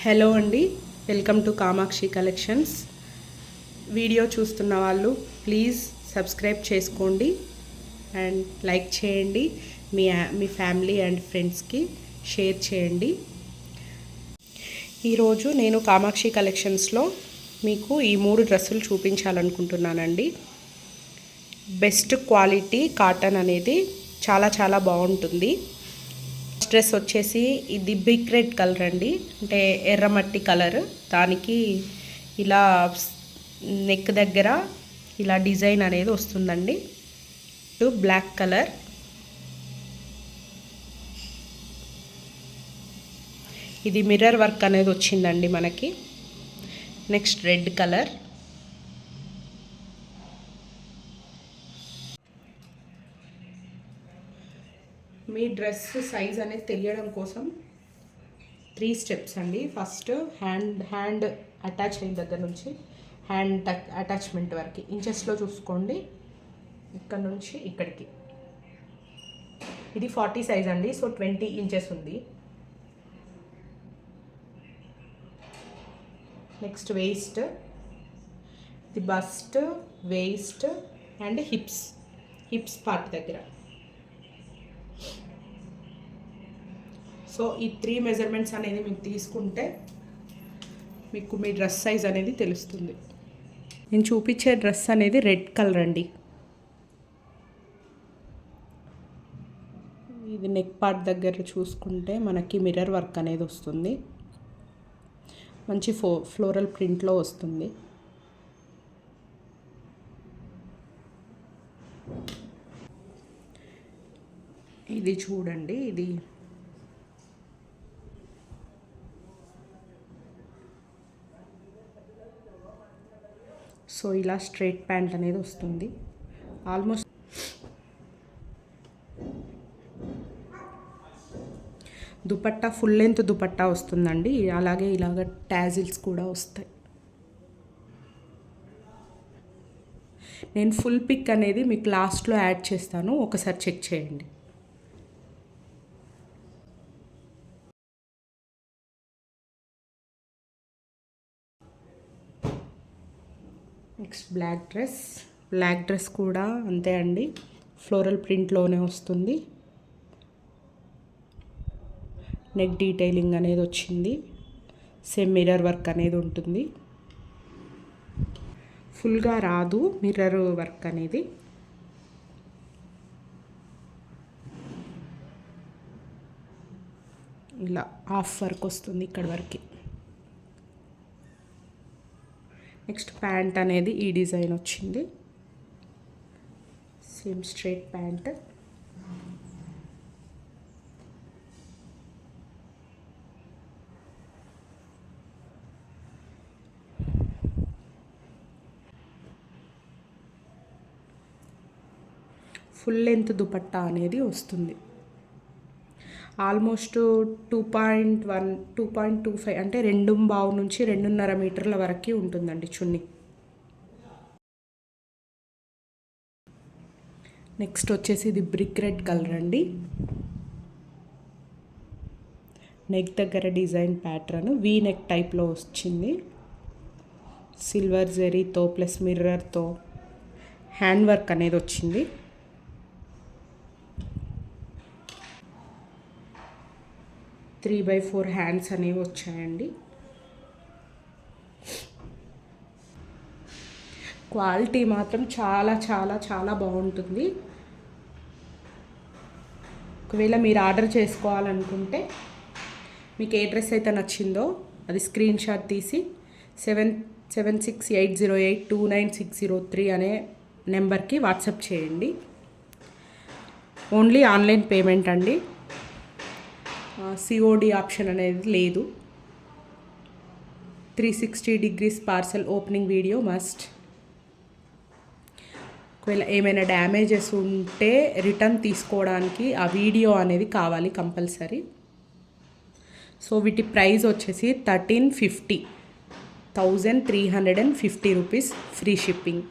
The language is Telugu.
హలో అండి, welcome to Kamakshi collections. Video చూస్తున్న వాళ్ళు ప్లీజ్ సబ్స్క్రైబ్ చేసుకోండి అండ్ లైక్ చేయండి. మీ ఫ్యామిలీ అండ్ ఫ్రెండ్స్కి షేర్ చేయండి. ఈరోజు నేను కామాక్షి కలెక్షన్స్లో మీకు ఈ 3 డ్రెస్సులు చూపించాలనుకుంటున్నానండి. బెస్ట్ క్వాలిటీ కాటన్ అనేది చాలా చాలా బాగుంటుంది. డ్రెస్ వచ్చేసి ఇది బిగ్ రెడ్ కలర్ అండి, అంటే ఎర్రమట్టి కలర్. దానికి ఇలా నెక్ దగ్గర ఇలా డిజైన్ అనేది వస్తుందండి. బ్లాక్ కలర్, ఇది మిర్రర్ వర్క్ అనేది వచ్చిందండి మనకి. నెక్స్ట్ రెడ్ కలర్, మీ డ్రెస్ సైజ్ అనేది తెలియడం కోసం 3 స్టెప్స్ అండి. ఫస్ట్ హ్యాండ్ అటాచ్ అయిన దగ్గర నుంచి హ్యాండ్ అటాచ్మెంట్ వరకు ఇంచెస్లో చూసుకోండి. ఇక్కడ నుంచి ఇక్కడికి ఇది 40 సైజ్ అండి, సో 20 ఇంచెస్ ఉంది. నెక్స్ట్ వేస్ట్, ఇది bust, waist and hips part దగ్గర. సో ఈ 3 మెజర్మెంట్స్ అనేది మీకు తీసుకుంటే మీకు మీ డ్రెస్ సైజ్ అనేది తెలుస్తుంది. నేను చూపించే డ్రెస్ అనేది రెడ్ కలర్ అండి. ఇది నెక్ పార్ట్ దగ్గర చూసుకుంటే మనకి మిర్రర్ వర్క్ అనేది వస్తుంది. మంచి ఫ్లోరల్ ప్రింట్లో వస్తుంది. ఇది చూడండి, ఇది సో ఇలా స్ట్రైట్ ప్యాంట్ అనేది వస్తుంది. Almost dupatta full length dupatta వస్తుందండి. అలాగే ఇలాగ టాజిల్స్ కూడా వస్తాయి. నేను ఫుల్ పిక్ అనేది మీకు లాస్ట్లో యాడ్ చేస్తాను, ఒకసారి చెక్ చేయండి. నెక్స్ట్ బ్లాక్ డ్రెస్ కూడా అంతే అండి, ఫ్లోరల్ ప్రింట్లోనే వస్తుంది. నెక్ డీటెయిలింగ్ అనేది వచ్చింది. సేమ్ మిర్రర్ వర్క్ అనేది ఉంటుంది. ఫుల్గా రాదు మిర్రర్ వర్క్ అనేది. ఇలా హాఫ్ వర్క్ వస్తుంది ఇక్కడ వరకు. నెక్స్ట్ ప్యాంట్ అనేది ఈ డిజైన్ వచ్చింది. Same straight pant. Full length dupatta అనేది వస్తుంది. ఆల్మోస్ట్ 2.1 2.25 అంటే 2.5 నుంచి 2.5 మీటర్ల వరకు ఉంటుందండి చున్నీ. నెక్స్ట్ వచ్చేసి ఇది బ్రిక్ రెడ్ కలర్ అండి. నెక్ దగ్గర డిజైన్ ప్యాటర్న్ వీ నెక్ టైప్లో వచ్చింది. సిల్వర్ జెరీతో ప్లస్ మిర్రర్తో హ్యాండ్ వర్క్ అనేది వచ్చింది. త్రీ బై 4 హ్యాండ్స్ అనేవి వచ్చాయండి. క్వాలిటీ మాత్రం చాలా చాలా చాలా బాగుంటుంది. ఒకవేళ మీరు ఆర్డర్ చేసుకోవాలనుకుంటే మీకు ఏ డ్రెస్ అయితే నచ్చిందో అది స్క్రీన్ షాట్ తీసి 7768082963 అనే నెంబర్కి వాట్సాప్ చేయండి. ఓన్లీ ఆన్లైన్ పేమెంట్ అండి, సిఓడి ఆప్షన్ అనేది లేదు. 360 degrees parcel opening video must. ఒకవేళ ఏమైనా డ్యామేజెస్ ఉంటే రిటర్న్ తీసుకోవడానికి ఆ వీడియో అనేది కావాలి కంపల్సరీ. సో వీటి ప్రైస్ వచ్చేసి 1350 రూపీస్, ఫ్రీ షిప్పింగ్.